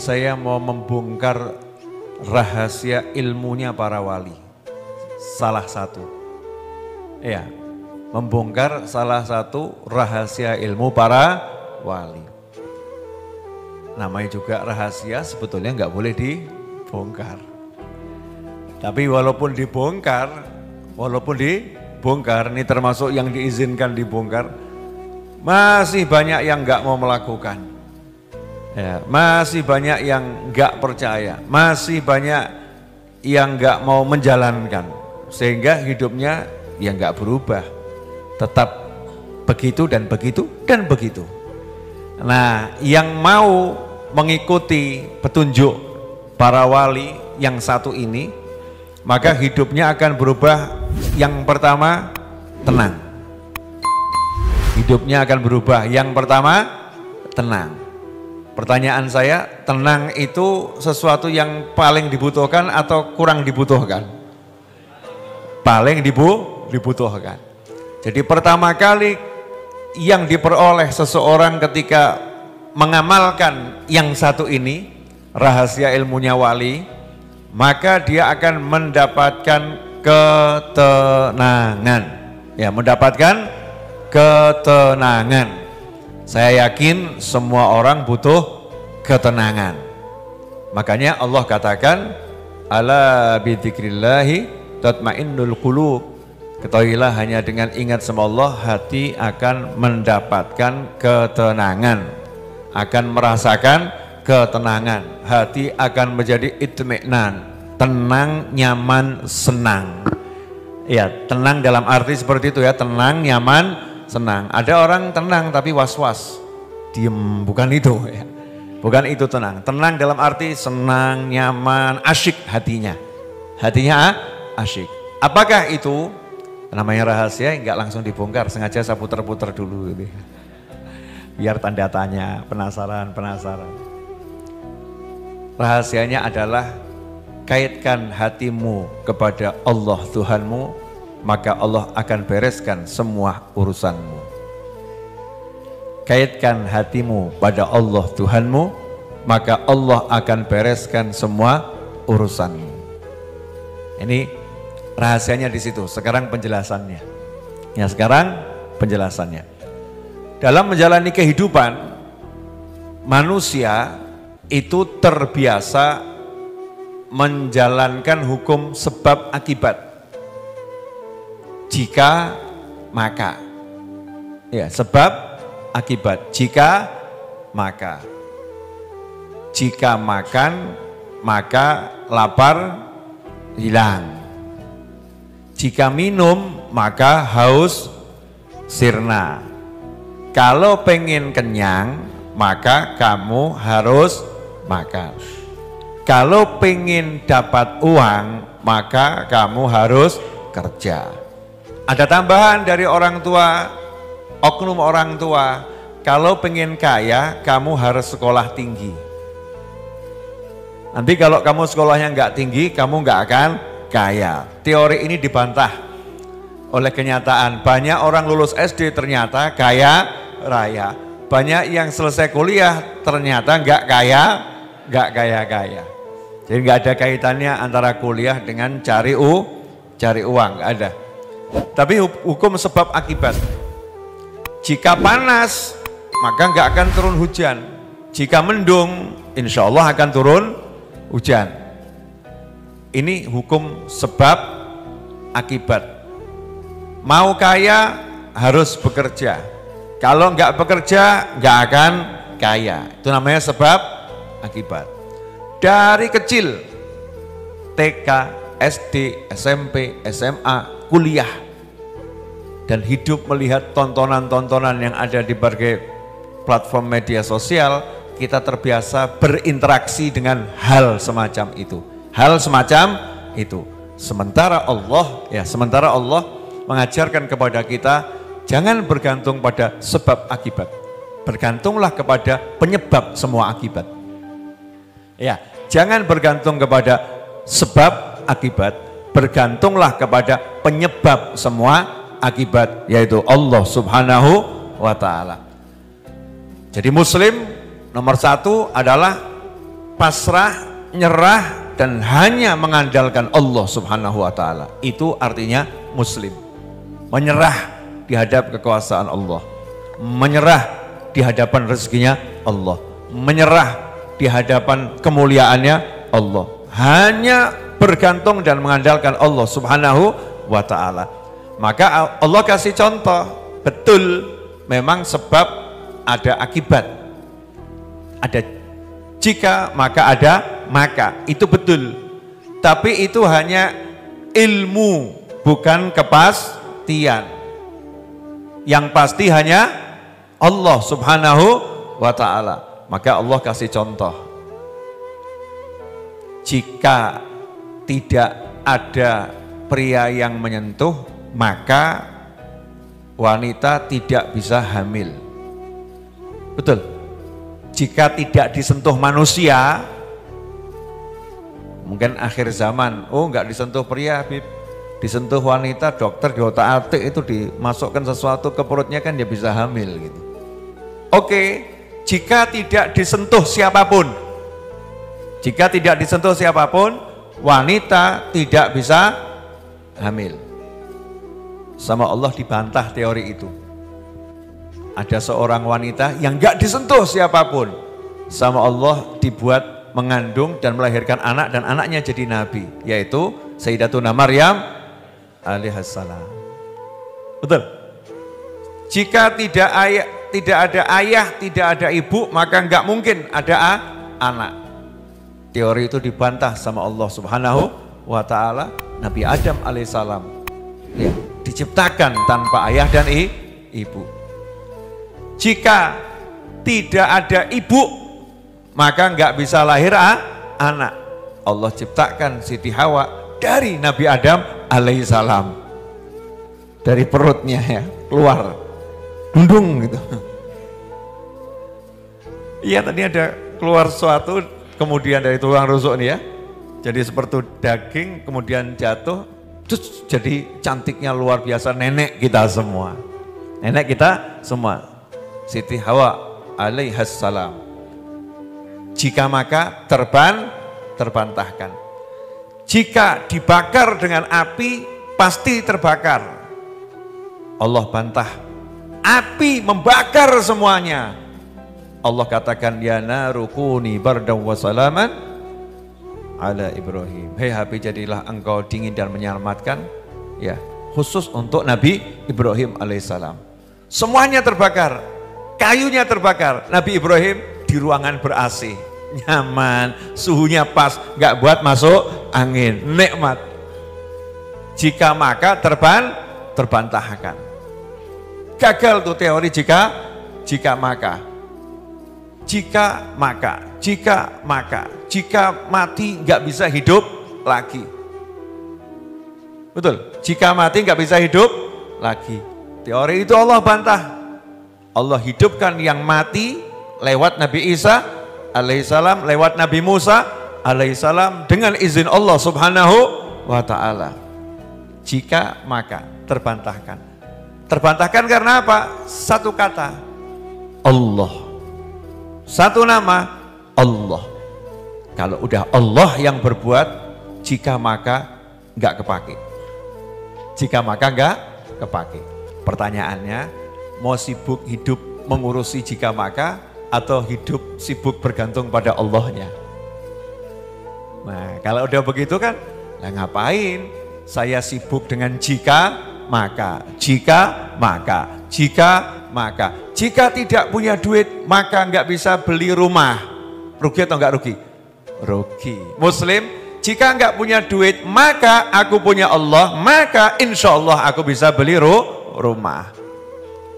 saya mau membongkar rahasia ilmunya para wali. Salah satu. Ya, membongkar salah satu rahasia ilmu para wali. Namanya juga rahasia, sebetulnya nggak boleh dibongkar. Tapi walaupun dibongkar, ini termasuk yang diizinkan dibongkar, masih banyak yang nggak mau melakukan. Ya, masih banyak yang nggak percaya, masih banyak yang nggak mau menjalankan, sehingga hidupnya ya nggak berubah, tetap begitu dan begitu dan begitu. Nah, yang mau mengikuti petunjuk para wali yang satu ini, maka hidupnya akan berubah. Yang pertama, tenang. Hidupnya akan berubah. Yang pertama, tenang. Pertanyaan saya, tenang itu sesuatu yang paling dibutuhkan atau kurang dibutuhkan? Paling dibutuhkan. Jadi pertama kali yang diperoleh seseorang ketika mengamalkan yang satu ini, rahasia ilmunya wali, maka dia akan mendapatkan ketenangan. Ya, mendapatkan ketenangan. Saya yakin semua orang butuh ketenangan. Makanya Allah katakan, ala bidzikrillahi tatmainnul qulub. Ketahuilah hanya dengan ingat sama Allah, hati akan mendapatkan ketenangan, akan merasakan ketenangan, hati akan menjadi itmi'nan, tenang, nyaman, senang. Ya, tenang dalam arti seperti itu ya, tenang, nyaman, senang. Ada orang tenang tapi was-was, diem, bukan itu ya. Bukan itu tenang. Tenang dalam arti senang, nyaman, asyik hatinya. Hatinya asyik. Apakah itu? Namanya rahasia, enggak langsung dibongkar, sengaja saya puter-puter dulu ini. Biar tanda tanya, penasaran. Rahasianya adalah kaitkan hatimu kepada Allah Tuhanmu, maka Allah akan bereskan semua urusanmu. Kaitkan hatimu pada Allah Tuhanmu, maka Allah akan bereskan semua urusanmu. Ini rahasianya di situ. Sekarang penjelasannya. Ya, sekarang penjelasannya. Dalam menjalani kehidupan, manusia itu terbiasa menjalankan hukum sebab akibat. Jika maka. Ya, sebab akibat. Jika maka. Jika makan, maka lapar hilang. Jika minum, maka haus sirna. Kalau pengen kenyang, maka kamu harus makan. Kalau pengen dapat uang, maka kamu harus kerja. Ada tambahan dari orang tua, oknum orang tua, kalau pengen kaya, kamu harus sekolah tinggi. Nanti kalau kamu sekolahnya nggak tinggi, kamu nggak akan kaya. Teori ini dibantah oleh kenyataan. Banyak orang lulus SD ternyata kaya raya. Banyak yang selesai kuliah ternyata nggak kaya. Jadi nggak ada kaitannya antara kuliah dengan cari uang, nggak ada. Tapi hukum sebab akibat. Jika panas, maka nggak akan turun hujan. Jika mendung, insya Allah akan turun hujan. Ini hukum sebab akibat. Mau kaya harus bekerja. Kalau nggak bekerja nggak akan kaya. Itu namanya sebab akibat. Dari kecil, TK, SD, SMP, SMA, kuliah, dan hidup melihat tontonan-tontonan yang ada di berbagai platform media sosial, kita terbiasa berinteraksi dengan hal semacam itu. Hal semacam itu. Sementara Allah mengajarkan kepada kita, jangan bergantung pada sebab akibat. Bergantunglah kepada penyebab semua akibat. Ya, jangan bergantung kepada sebab akibat, bergantunglah kepada penyebab semua akibat, yaitu Allah Subhanahu wa ta'ala. Jadi muslim nomor satu adalah pasrah, nyerah, dan hanya mengandalkan Allah Subhanahu wa Ta'ala. Itu artinya Muslim. Menyerah di hadap kekuasaan Allah, menyerah di hadapan rezekinya Allah, menyerah di hadapan kemuliaannya Allah, hanya bergantung dan mengandalkan Allah Subhanahu wa Ta'ala. Maka Allah kasih contoh, betul memang sebab ada akibat, ada jika maka ada maka, itu betul, tapi itu hanya ilmu, bukan kepastian. Yang pasti hanya Allah Subhanahu wa Ta'ala. Maka Allah kasih contoh, jika tidak ada pria yang menyentuh, maka wanita tidak bisa hamil. Betul. Jika tidak disentuh manusia, mungkin akhir zaman, oh enggak disentuh pria, Habib, disentuh wanita, dokter di otak-atik itu dimasukkan sesuatu ke perutnya kan dia bisa hamil gitu. Oke, jika tidak disentuh siapapun, jika tidak disentuh siapapun, wanita tidak bisa hamil. Sama Allah dibantah teori itu. Ada seorang wanita yang enggak disentuh siapapun, sama Allah dibuat mengandung dan melahirkan anak, dan anaknya jadi nabi, yaitu Sayyidatuna Maryam alaihissalam. Betul. Jika tidak ada ayah, tidak ada ibu, maka enggak mungkin ada anak. Teori itu dibantah sama Allah Subhanahu wa Ta'ala. Nabi Adam alaihissalam ya, diciptakan tanpa ayah dan ibu. Jika tidak ada ibu, maka enggak bisa lahir anak. Allah ciptakan Siti Hawa dari Nabi Adam alaihissalam, dari perutnya ya, keluar dundung gitu. Iya, tadi ada keluar suatu, kemudian dari tulang rusuk nih ya, jadi seperti daging, kemudian jatuh, terus jadi cantiknya luar biasa, nenek kita semua, nenek kita semua, Siti Hawa alaihassalam. Jika maka terbantahkan. Jika dibakar dengan api, pasti terbakar. Allah bantah. Api membakar semuanya. Allah katakan, ya naru kuni bardan wa salaman ala Ibrahim. Hei api, jadilah engkau dingin dan menyelamatkan, ya, khusus untuk Nabi Ibrahim alaihissalam. Semuanya terbakar. Kayunya terbakar. Nabi Ibrahim di ruangan ber-AC, nyaman, suhunya pas, nggak buat masuk angin, nikmat. Jika maka terbantahkan. Gagal tuh teori jika maka. Jika maka, jika mati nggak bisa hidup lagi. Betul, jika mati nggak bisa hidup lagi. Teori itu Allah bantah. Allah hidupkan yang mati lewat Nabi Isa alaihissalam, lewat Nabi Musa alaihissalam, dengan izin Allah Subhanahu wa Ta'ala. Jika maka terbantahkan. Terbantahkan karena apa? Satu kata, Allah. Satu nama, Allah. Kalau udah Allah yang berbuat, jika maka enggak kepake. Jika maka enggak kepake. Pertanyaannya, mau sibuk hidup mengurusi jika maka, atau hidup sibuk bergantung pada Allahnya? Nah, kalau udah begitu kan, lah ngapain saya sibuk dengan jika maka, jika maka, jika maka. Jika tidak punya duit, maka enggak bisa beli rumah. Rugi atau enggak rugi? Rugi. Muslim, jika enggak punya duit, maka aku punya Allah, maka insya Allah aku bisa beli rumah.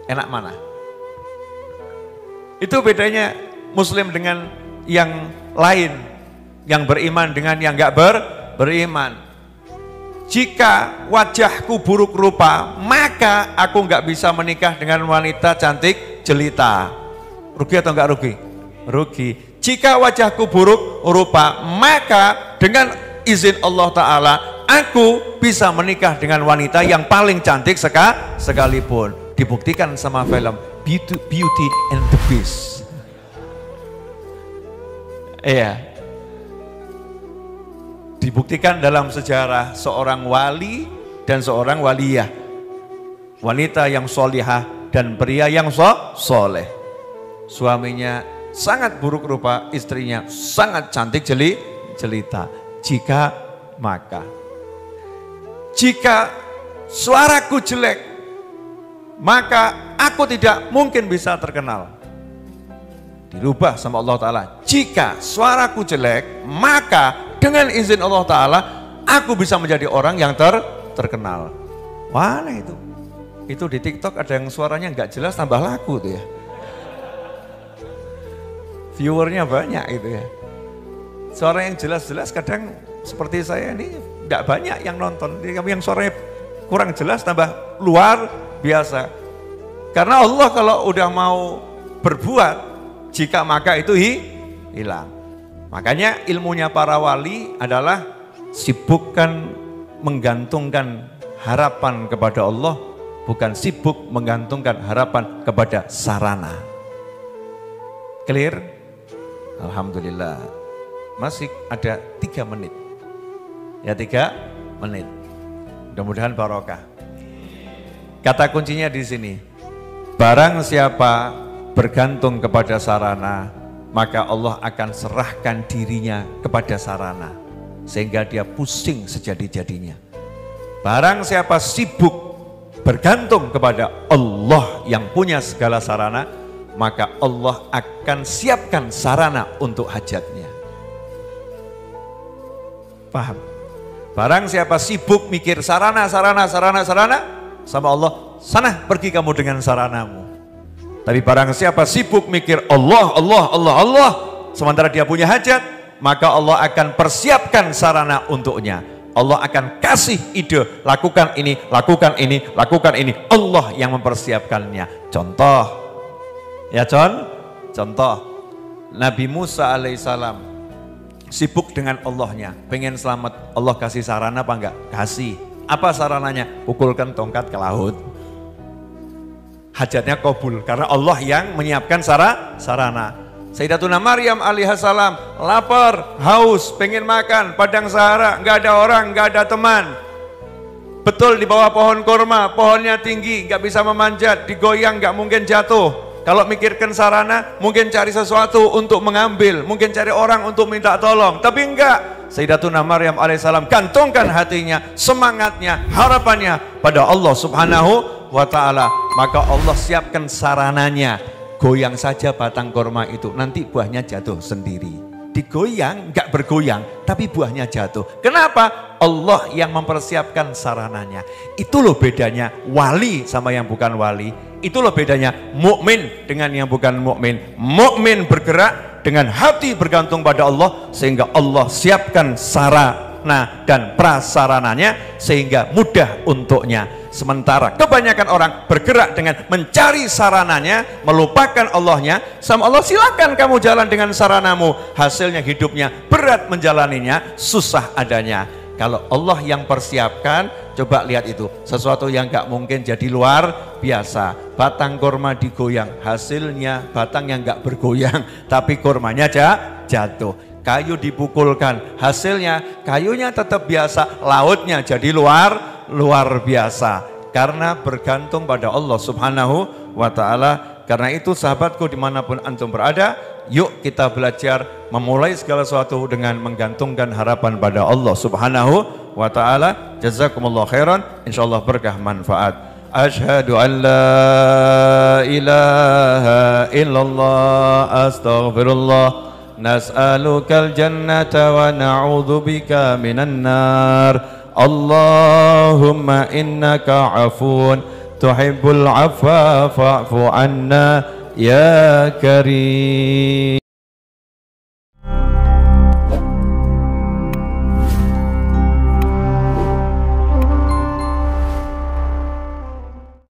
Enak mana? Itu bedanya Muslim dengan yang lain, yang beriman dengan yang enggak beriman. Jika wajahku buruk rupa, maka aku enggak bisa menikah dengan wanita cantik jelita. Rugi atau enggak rugi? Rugi. Jika wajahku buruk rupa, maka dengan izin Allah Ta'ala, aku bisa menikah dengan wanita yang paling cantik sekalipun. Dibuktikan sama film Beauty and the Beast. Iya, Dibuktikan dalam sejarah seorang wali dan seorang waliyah. Wanita yang solihah dan pria yang soleh. Suaminya sangat buruk rupa, istrinya sangat cantik jelita. Jika suaraku jelek, maka aku tidak mungkin bisa terkenal. Dirubah sama Allah Ta'ala. Jika suaraku jelek, maka dengan izin Allah Ta'ala, aku bisa menjadi orang yang terkenal. Mana itu? Itu di TikTok ada yang suaranya nggak jelas tambah laku tuh ya. Viewernya banyak itu ya. Suara yang jelas-jelas kadang seperti saya ini nggak banyak yang nonton. Yang suaranya kurang jelas tambah luar biasa. Karena Allah kalau udah mau berbuat, jika maka itu hilang. Makanya ilmunya para wali adalah sibukkan menggantungkan harapan kepada Allah, bukan sibuk menggantungkan harapan kepada sarana. Clear? Alhamdulillah. Masih ada 3 menit. Ya 3 menit. Mudah-mudahan barokah. Kata kuncinya di sini. Barang siapa bergantung kepada sarana, maka Allah akan serahkan dirinya kepada sarana. Sehingga dia pusing sejadi-jadinya. Barang siapa sibuk bergantung kepada Allah yang punya segala sarana, maka Allah akan siapkan sarana untuk hajatnya. Paham? Barang siapa sibuk mikir sarana sama Allah, sana pergi kamu dengan saranamu. Tapi barang siapa sibuk mikir Allah, sementara dia punya hajat, maka Allah akan persiapkan sarana untuknya. Allah akan kasih ide, lakukan ini. Allah yang mempersiapkannya. Contoh, Nabi Musa alaihissalam sibuk dengan Allahnya, pengen selamat. Allah kasih sarana apa enggak? Kasih. Apa sarananya? Pukulkan tongkat ke laut. Hajatnya kabul karena Allah yang menyiapkan sarana. Sayyidatuna Maryam alaihissalam lapar, haus, pengen makan, padang Sahara, enggak ada orang, enggak ada teman. Betul di bawah pohon kurma, pohonnya tinggi, enggak bisa memanjat, digoyang enggak mungkin jatuh. Kalau mikirkan sarana, mungkin cari sesuatu untuk mengambil, mungkin cari orang untuk minta tolong, tapi enggak. Sayyidatuna Maryam alaihissalam gantungkan hatinya, semangatnya, harapannya pada Allah subhanahu wa ta'ala. Maka Allah siapkan sarananya. Goyang saja batang kurma itu, nanti buahnya jatuh sendiri. Digoyang, enggak bergoyang, tapi buahnya jatuh. Kenapa? Allah yang mempersiapkan sarananya. Itu loh bedanya wali sama yang bukan wali. Itu loh bedanya mukmin dengan yang bukan mukmin. Mukmin bergerak dengan hati bergantung pada Allah, sehingga Allah siapkan sarana dan prasarananya sehingga mudah untuknya. Sementara kebanyakan orang bergerak dengan mencari sarananya, melupakan Allahnya. Sama Allah, silakan kamu jalan dengan saranamu. Hasilnya hidupnya berat menjalaninya, susah adanya. Kalau Allah yang persiapkan, coba lihat itu. Sesuatu yang gak mungkin jadi luar biasa. Batang kurma digoyang, hasilnya batang yang gak bergoyang, tapi kurmanya jatuh. Kayu dipukulkan, hasilnya kayunya tetap biasa, lautnya jadi luar biasa. Karena bergantung pada Allah subhanahu wa ta'ala. Karena itu sahabatku dimanapun antum berada, yuk kita belajar memulai segala sesuatu dengan menggantungkan harapan pada Allah subhanahu wa ta'ala. Jazakumullah khairan, insyaallah berkah manfaat. Asyhadu an la ilaha illallah, astaghfirullah, nas'alukal jannata wa na'udzubika minan nar. Allahumma innaka afun tuhibbul afwa fa'fu anna ya karim.